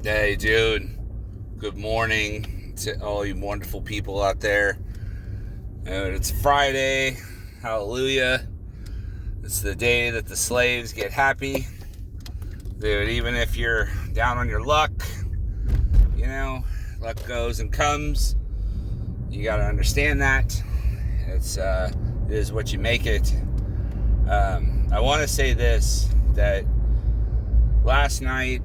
Hey, dude. Good morning to all you wonderful people out there. It's Friday. Hallelujah. It's the day that the slaves get happy. Dude, even if you're down on your luck, luck goes and comes. You got to understand that. It is what you make it. I want to say this, that last night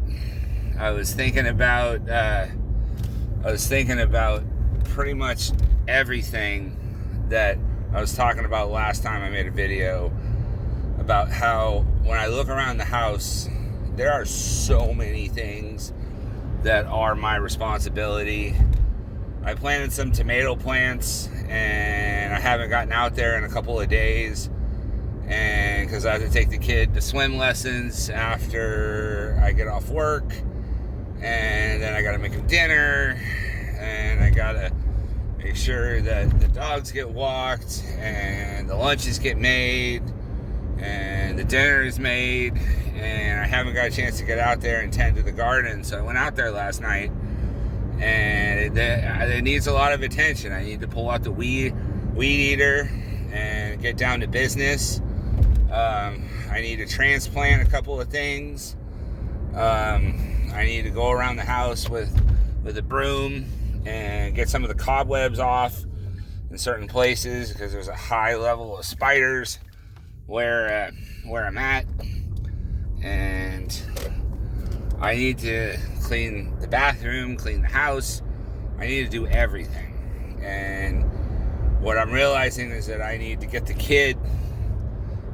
I was thinking about pretty much everything that I was talking about last time I made a video about how when I look around the house, there are so many things that are my responsibility. I planted some tomato plants and I haven't gotten out there in a couple of days, and because I have to take the kid to swim lessons after I get off work, and then I gotta make him dinner, and I gotta make sure that the dogs get walked and the lunches get made and the dinner is made, and I haven't got a chance to get out there and tend to the garden. So I went out there last night, and it needs a lot of attention. I need to pull out the weed eater and get down to business. I need to transplant a couple of things. I need to go around the house with a broom and get some of the cobwebs off in certain places, because there's a high level of spiders where I'm at, and I need to clean the bathroom, clean the house. I need to do everything. And what I'm realizing is that I need to get the kid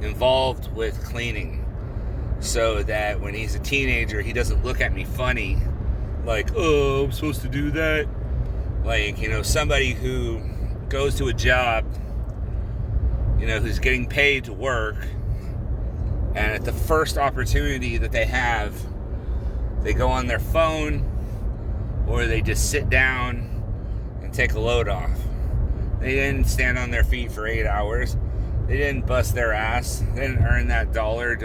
involved with cleaning, so that when he's a teenager, he doesn't look at me funny, like, oh, I'm supposed to do that. Like, somebody who goes to a job, who's getting paid to work, and at the first opportunity that they have, they go on their phone, or they just sit down and take a load off. They didn't stand on their feet for 8 hours. They didn't bust their ass. They didn't earn that dollar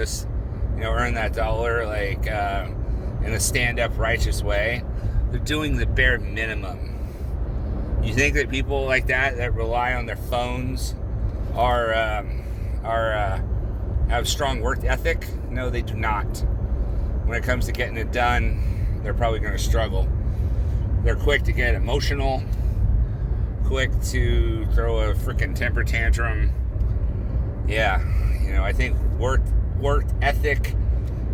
like in a stand-up righteous way. They're doing the bare minimum. You think that people like that rely on their phones have strong work ethic? No, they do not. When it comes to getting it done, they're probably going to struggle. They're quick to get emotional, quick to throw a freaking temper tantrum. Yeah, I think work ethic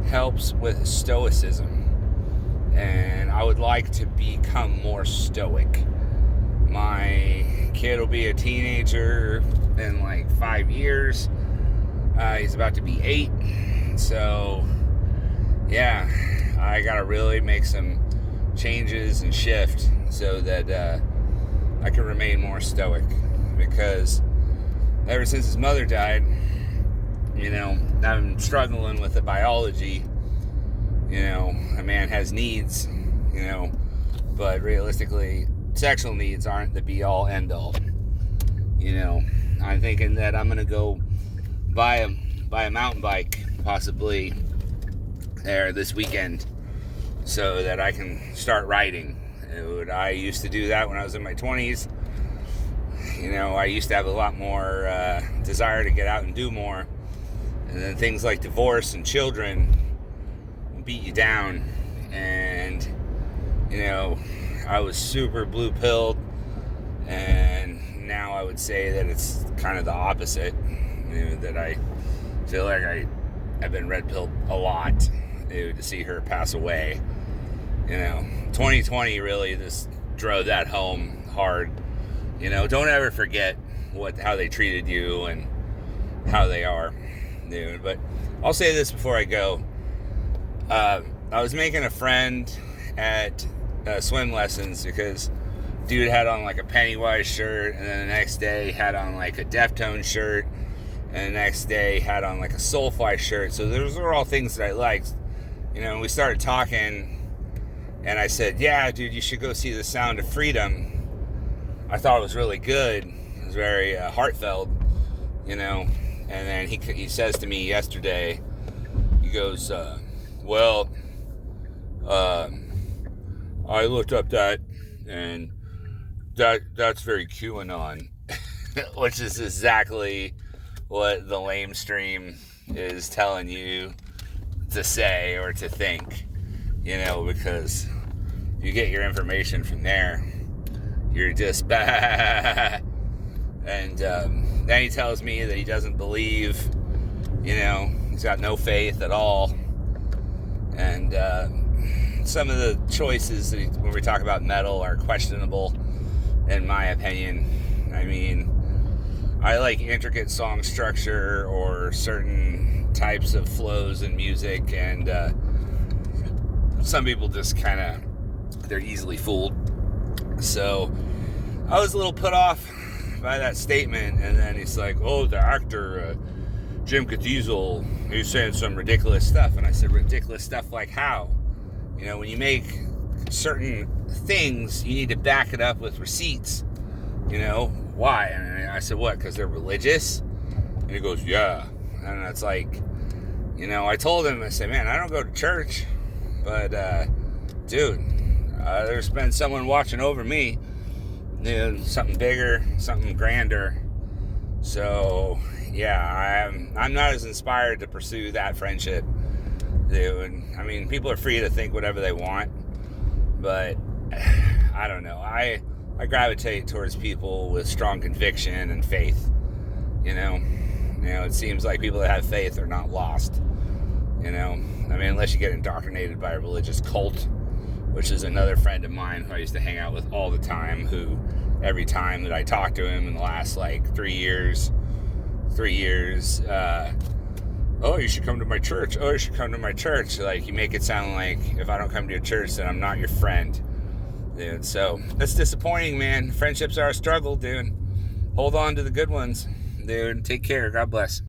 helps with stoicism, and I would like to become more stoic. My kid will be a teenager in like 5 years. He's about to be 8, so yeah, I gotta really make some changes and shift so that I can remain more stoic, because ever since his mother died, I'm struggling with the biology. A man has needs, but realistically, sexual needs aren't the be-all, end-all. I'm thinking that I'm gonna go buy a mountain bike, possibly there this weekend, so that I can start riding. I used to do that when I was in my 20s. I used to have a lot more desire to get out and do more. And then things like divorce and children beat you down. And, I was super blue-pilled. And now I would say that it's kind of the opposite. That I feel like I've been red-pilled a lot to see her pass away. 2020 really just drove that home hard. Don't ever forget how they treated you and how they are. But I'll say this before I go. I was making a friend at swim lessons, because dude had on like a Pennywise shirt, and then the next day had on like a Deftones shirt, and the next day had on like a Soulfly shirt. So those were all things that I liked. And we started talking, and I said, yeah, dude, you should go see The Sound of Freedom. I thought it was really good. It was very heartfelt, And then he says to me yesterday, he goes, I looked up that, and that's very QAnon, which is exactly what the lamestream is telling you to say or to think, because you get your information from there. You're just bad. And then he tells me that he doesn't believe, he's got no faith at all. And some of the choices when we talk about metal are questionable, in my opinion. I mean, I like intricate song structure or certain types of flows in music, and some people just they're easily fooled. So I was a little put off by that statement, and then he's like, oh, the actor Jim Caviezel, he's saying some ridiculous stuff. And I said, ridiculous stuff like how? When you make certain things, you need to back it up with receipts. Why? And I said, what? Because they're religious? And he goes, yeah. And it's like, I told him, I said, man, I don't go to church, but dude, there's been someone watching over me, something bigger, something grander. So yeah, I'm not as inspired to pursue that friendship, dude. I mean, people are free to think whatever they want, but I don't know. I gravitate towards people with strong conviction and faith. It seems like people that have faith are not lost. I mean, unless you get indoctrinated by a religious cult, which is another friend of mine who I used to hang out with all the time, who every time that I talked to him in the last 3 years, oh, you should come to my church. Oh, you should come to my church. You make it sound like if I don't come to your church, then I'm not your friend. Dude, so that's disappointing, man. Friendships are a struggle, dude. Hold on to the good ones, dude. Take care. God bless.